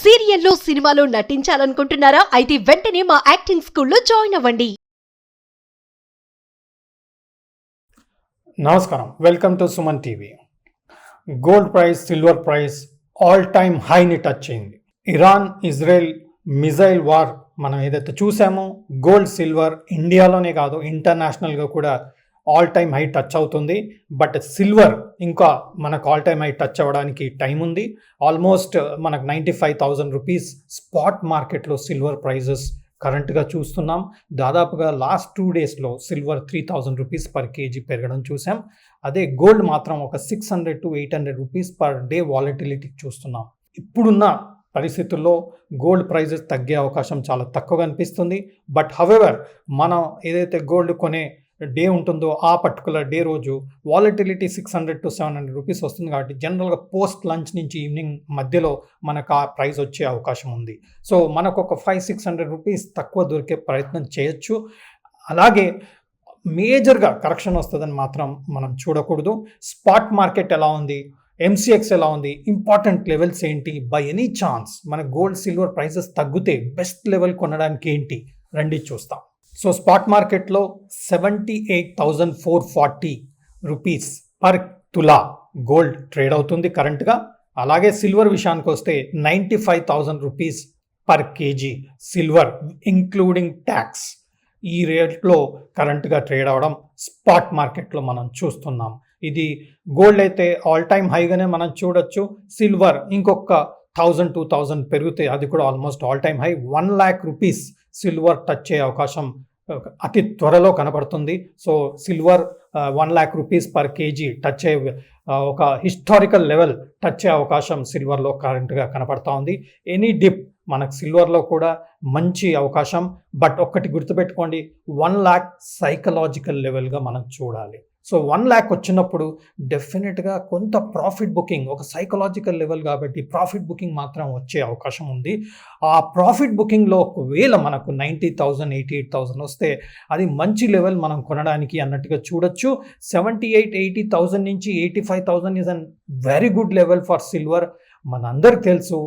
సీరియల్లో సినిమాలో నటించాలనుకుంటున్నారా? అయితే వెంటనే మా యాక్టింగ్ స్కూల్లో జాయిన్ అవ్వండి. నమస్కారం, welcome to Suman TV. Gold price, silver price all time హైని టచ్ అయింది. ఇరాన్ ఇజ్రాయెల్ మిజైల్ వార్ మనం ఏదైతే చూసామో, గోల్డ్ సిల్వర్ ఇండియాలోనే కాదు ఇంటర్నేషనల్గా కూడా ఆల్ టైమ్ హై టచ్ అవుతుంది. బట్ సిల్వర్ ఇంకా మనకు ఆల్ టైమ్ హై టచ్ అవ్వడానికి టైం ఉంది. ఆల్మోస్ట్ మనకు 95,000 రూపీస్ స్పాట్ మార్కెట్లో సిల్వర్ ప్రైజెస్ కరెంట్గా చూస్తున్నాం. దాదాపుగా లాస్ట్ 2 డేస్లో సిల్వర్ 3,000 రూపీస్ పర్ కేజీ పెరగడం చూసాం. అదే గోల్డ్ మాత్రం ఒక 600 to 800 rupees per day volatility చూస్తున్నాం. ఇప్పుడున్న పరిస్థితుల్లో గోల్డ్ ప్రైజెస్ తగ్గే అవకాశం చాలా తక్కువగా అనిపిస్తుంది. బట్ హవెవర్ మనం ఏదైతే గోల్డ్ కొనే డే ఉంటుందో ఆ పర్టికులర్ డే రోజు వాలటిలిటీ 600 to 700 రూపీస్ వస్తుంది. కాబట్టి జనరల్గా పోస్ట్ లంచ్ నుంచి ఈవినింగ్ మధ్యలో మనకు ఆ ప్రైస్ వచ్చే అవకాశం ఉంది. సో మనకు ఒక 500-600 రూపీస్ తక్కువ దొరికే ప్రయత్నం చేయొచ్చు. అలాగే మేజర్గా కరెక్షన్ వస్తుందని మాత్రం మనం చూడకూడదు. స్పాట్ మార్కెట్ ఎలా ఉంది, ఎంసీఎక్స్ ఎలా ఉంది, ఇంపార్టెంట్ లెవెల్స్ ఏంటి, బై ఎనీ ఛాన్స్ మన గోల్డ్ సిల్వర్ ప్రైసెస్ తగ్గితే బెస్ట్ లెవెల్ కొనడానికి ఏంటి రండి చూస్తాం. సో స్పాట్ మార్కెట్లో 78,440 రూపీస్ పర్ తులా గోల్డ్ ట్రేడ్ అవుతుంది కరెంట్గా. అలాగే సిల్వర్ విషయానికి వస్తే 95,000 rupees per KG silver including tax ఈ రేట్లో కరెంట్గా ట్రేడ్ అవడం స్పాట్ మార్కెట్లో మనం చూస్తున్నాం. ఇది గోల్డ్ అయితే ఆల్ టైమ్ హైగానే మనం చూడొచ్చు. సిల్వర్ ఇంకొక 1,000-2,000 పెరిగితే అది కూడా almost all time high. 1 lakh rupees silver touch అయ్యే అవకాశం అతి త్వరలో కనబడుతుంది. So silver 1 lakh rupees per KG touch అయ్యే ఒక హిస్టారికల్ లెవెల్ టచ్ అయ్యే అవకాశం సిల్వర్లో కరెంట్గా కనపడతా ఉంది. ఎనీ డిప్ మనకు సిల్వర్లో కూడా మంచి అవకాశం. బట్ ఒక్కటి గుర్తుపెట్టుకోండి, 1 lakh సైకలాజికల్ లెవెల్గా మనం చూడాలి. సో 1 lakh వచ్చినప్పుడు డెఫినెట్గా కొంత ప్రాఫిట్ బుకింగ్ ఒక సైకలాజికల్ లెవెల్ కాబట్టి ప్రాఫిట్ బుకింగ్ మాత్రం వచ్చే అవకాశం ఉంది. ఆ ప్రాఫిట్ బుకింగ్లో ఒకవేళ మనకు 90,000 88,000 వస్తే అది మంచి లెవెల్ మనం కొనడానికి అన్నట్టుగా చూడొచ్చు. 78,000-80,000 నుంచి 85,000 is an very good level for silver. మనందరికి తెలుసు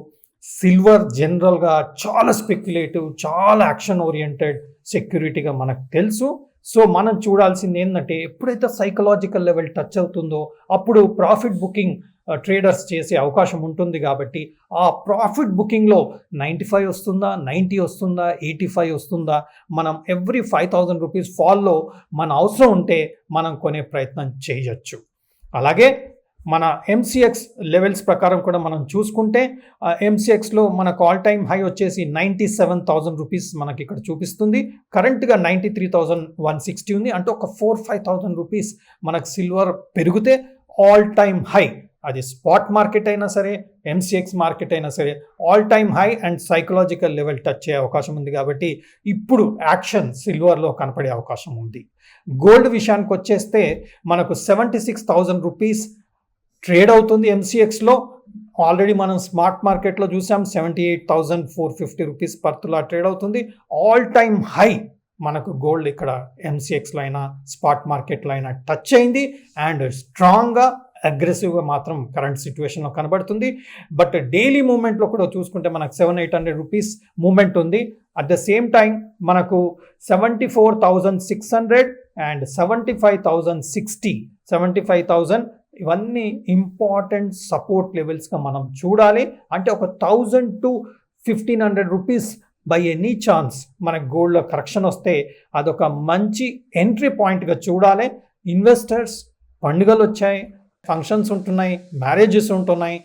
సిల్వర్ జనరల్గా చాలా స్పెక్యులేటివ్, చాలా యాక్షన్ ఓరియంటెడ్ సెక్యూరిటీగా మనకు తెలుసు. సో మనం చూడాల్సింది ఏంటంటే ఎప్పుడైతే సైకలాజికల్ లెవెల్ టచ్ అవుతుందో అప్పుడు ప్రాఫిట్ బుకింగ్ ట్రేడర్స్ చేసే అవకాశం ఉంటుంది. కాబట్టి ఆ ప్రాఫిట్ బుకింగ్లో 95 వస్తుందా, 90 వస్తుందా, 85 వస్తుందా, మనం ఎవ్రీ 5,000 రూపీస్ ఫాల్లో మన అవసరం ఉంటే మనం కొనే ప్రయత్నం చేయొచ్చు. అలాగే మన ఎంసీఎక్స్ లెవెల్స్ ప్రకారం కూడా మనం చూసుకుంటే ఎంసీఎక్స్లో మనకు ఆల్ టైమ్ హై వచ్చేసి 97,000 రూపీస్ మనకి ఇక్కడ చూపిస్తుంది. కరెంట్గా 93,160 ఉంది. అంటే ఒక 4-5,000 రూపీస్ మనకు సిల్వర్ పెరిగితే ఆల్ టైమ్ హై, అది స్పాట్ మార్కెట్ అయినా సరే ఎంసీఎక్స్ మార్కెట్ అయినా సరే all time high and psychological level touch అయ్యే అవకాశం ఉంది. కాబట్టి ఇప్పుడు యాక్షన్ సిల్వర్లో కనపడే అవకాశం ఉంది. గోల్డ్ విషయానికి వచ్చేస్తే మనకు 76,000 రూపీస్ ట్రేడ్ అవుతుంది ఎంసీఎక్స్లో. ఆల్రెడీ మనం స్మార్ట్ మార్కెట్లో చూసాం 78,450 రూపీస్ పర్ తులా ట్రేడ్ అవుతుంది. ఆల్ టైమ్ హై మనకు గోల్డ్ ఇక్కడ ఎంసీఎక్స్లో అయినా స్పాట్ మార్కెట్లో అయినా టచ్ అయింది అండ్ స్ట్రాంగ్గా అగ్రెసివ్గా మాత్రం కరెంట్ సిచ్యువేషన్లో కనబడుతుంది. బట్ డైలీ మూమెంట్లో కూడా చూసుకుంటే మనకు 700-800 రూపీస్ మూమెంట్ ఉంది. అట్ ద సేమ్ టైం మనకు 74,600 అండ్ 75,060 ఇవన్నీ ఇంపార్టెంట్ సపోర్ట్ లెవెల్స్గా మనం చూడాలి. అంటే ఒక 1,000 to 1,500 rupees by any chance మనకు గోల్డ్లో కరెక్షన్ వస్తే అదొక మంచి ఎంట్రీ పాయింట్గా చూడాలి. ఇన్వెస్టర్స్ పండుగలు వచ్చాయి, ఫంక్షన్స్ ఉంటున్నాయి, మ్యారేజెస్ ఉంటున్నాయి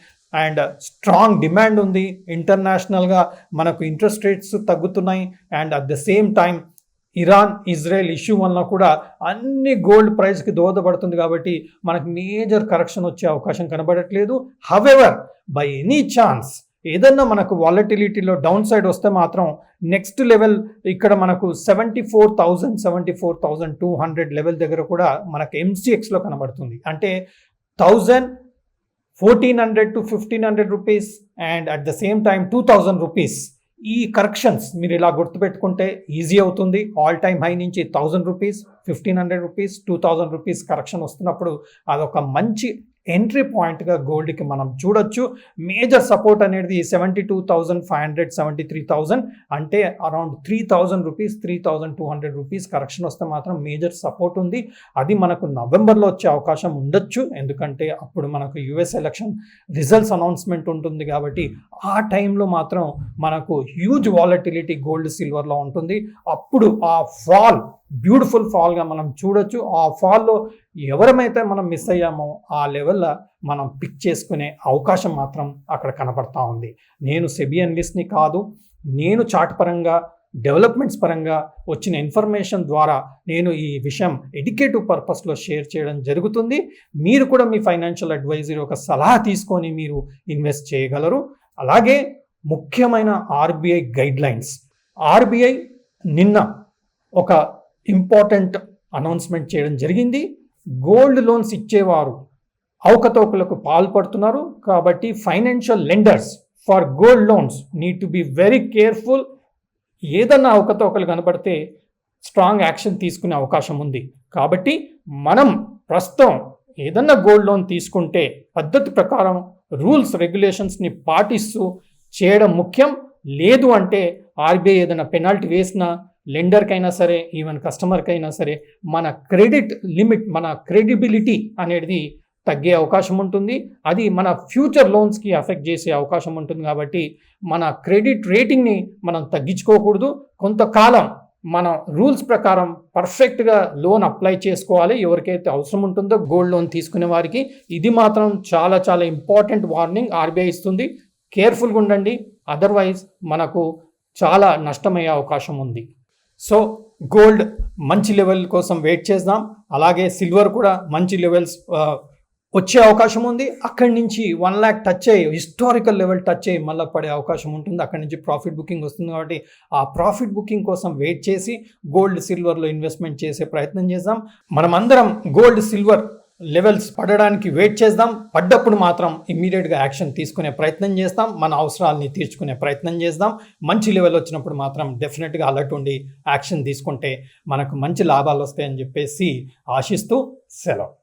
అండ్ స్ట్రాంగ్ డిమాండ్ ఉంది. ఇంటర్నేషనల్గా మనకు ఇంట్రెస్ట్ రేట్స్ తగ్గుతున్నాయి and at the same time Iran Israel issue వలన కూడా అన్ని గోల్డ్ ప్రైస్కి దోహదపడుతుంది. కాబట్టి మనకు మేజర్ కరెక్షన్ వచ్చే అవకాశం కనబడట్లేదు. హవెవర్ బై ఎనీ ఛాన్స్ ఏదన్నా మనకు వాలటిలిటీలో డౌన్ సైడ్ వస్తే మాత్రం నెక్స్ట్ లెవెల్ ఇక్కడ మనకు 74,200 లెవెల్ దగ్గర కూడా మనకు ఎంసీఎక్స్లో కనబడుతుంది. అంటే 1,400 to 1,500 rupees and at the same time 2,000 rupees. ఈ కరెక్షన్స్ మీరు ఇలా గుర్తుపెట్టుకుంటే ఈజీ అవుతుంది. ఆల్ టైమ్ హై నుంచి 1,000 రూపీస్, 1,500 రూపీస్, 2,000 రూపీస్ కరెక్షన్ వస్తున్నప్పుడు అదొక మంచి ఎంట్రీ పాయింట్గా గోల్డ్కి మనం చూడొచ్చు. మేజర్ సపోర్ట్ అనేది 72,500, 73,000 అంటే అరౌండ్ 3,000 రూపీస్, 3,200 రూపీస్ కరెక్షన్ వస్తే మాత్రం మేజర్ సపోర్ట్ ఉంది. అది మనకు నవంబర్లో వచ్చే అవకాశం ఉండొచ్చు, ఎందుకంటే అప్పుడు మనకు యుఎస్ ఎలక్షన్ రిజల్ట్స్ అనౌన్స్మెంట్ ఉంటుంది కాబట్టి ఆ టైంలో మాత్రం మనకు హ్యూజ్ వాలటిలిటీ గోల్డ్ సిల్వర్లో ఉంటుంది. అప్పుడు ఆ ఫాల్ బ్యూటిఫుల్ ఫాల్గా మనం చూడొచ్చు. ఆ ఫాల్లో ఎవరమైతే మనం మిస్ అయ్యామో ఆ లెవెల్లో మనం పిక్ చేసుకునే అవకాశం మాత్రం అక్కడ కనపడతా ఉంది. నేను సెబీ అనలిస్ట్ని కాదు, నేను చార్ట్ పరంగా డెవలప్మెంట్స్ పరంగా వచ్చిన ఇన్ఫర్మేషన్ ద్వారా నేను ఈ విషయం ఎడ్యుకేటివ్ పర్పస్లో షేర్ చేయడం జరుగుతుంది. మీరు కూడా మీ ఫైనాన్షియల్ అడ్వైజర్ ఒక సలహా తీసుకొని మీరు ఇన్వెస్ట్ చేయగలరు. అలాగే ముఖ్యమైన ఆర్బీఐ గైడ్లైన్స్. ఆర్బీఐ నిన్న ఒక ఇంపార్టెంట్ అనౌన్స్మెంట్ చేయడం జరిగింది. గోల్డ్ లోన్స్ ఇచ్చేవారు అవకతవకలకు పాల్పడుతున్నారు కాబట్టి financial lenders for gold loans need to be very careful. ఏదన్నా అవకతవకలు కనపడితే స్ట్రాంగ్ యాక్షన్ తీసుకునే అవకాశం ఉంది. కాబట్టి మనం ప్రస్తుతం ఏదన్నా గోల్డ్ లోన్ తీసుకుంటే పద్ధతి ప్రకారం రూల్స్ రెగ్యులేషన్స్ని పాటిస్తూ చేయడం ముఖ్యం. లేదు అంటే ఆర్బీఐ ఏదైనా పెనాల్టీ వేసినా లెండర్కైనా సరే ఈవెన్ కస్టమర్కైనా సరే మన క్రెడిట్ లిమిట్, మన క్రెడిబిలిటీ అనేది తగ్గే అవకాశం ఉంటుంది. అది మన ఫ్యూచర్ లోన్స్కి అఫెక్ట్ చేసే అవకాశం ఉంటుంది. కాబట్టి మన క్రెడిట్ రేటింగ్ని మనం తగ్గించుకోకూడదు. కొంతకాలం మనం రూల్స్ ప్రకారం పర్ఫెక్ట్గా లోన్ అప్లై చేసుకోవాలి ఎవరికైతే అవసరం ఉంటుందో గోల్డ్ లోన్ తీసుకునే వారికి. ఇది మాత్రం చాలా చాలా ఇంపార్టెంట్ వార్నింగ్ ఆర్బీఐ ఇస్తుంది. కేర్ఫుల్గా ఉండండి, అదర్వైజ్ మనకు చాలా నష్టమయ్యే అవకాశం ఉంది. సో గోల్డ్ మంచి లెవెల్ కోసం వెయిట్ చేద్దాం. అలాగే సిల్వర్ కూడా మంచి లెవెల్స్ వచ్చే అవకాశం ఉంది. అక్కడి నుంచి 1 lakh టచ్ అయ్యి హిస్టారికల్ లెవెల్ టచ్ అయ్యి మళ్ళీ పడే అవకాశం ఉంటుంది. అక్కడి నుంచి ప్రాఫిట్ బుకింగ్ వస్తుంది కాబట్టి ఆ ప్రాఫిట్ బుకింగ్ కోసం వెయిట్ చేసి గోల్డ్ సిల్వర్లో ఇన్వెస్ట్మెంట్ చేసే ప్రయత్నం చేద్దాం. మనమందరం గోల్డ్ సిల్వర్ లెవెల్స్ పడడానికి వెయిట్ చేద్దాం. పడ్డప్పుడు మాత్రం ఇమ్మీడియట్గా యాక్షన్ తీసుకునే ప్రయత్నం చేస్తాం. మన అవసరాలని తీర్చుకునే ప్రయత్నం చేద్దాం. మంచి లెవెల్ వచ్చినప్పుడు మాత్రం డెఫినెట్గా అలర్ట్ ఉండి యాక్షన్ తీసుకుంటే మనకు మంచి లాభాలు వస్తాయని చెప్పేసి ఆశిస్తూ సెలవు.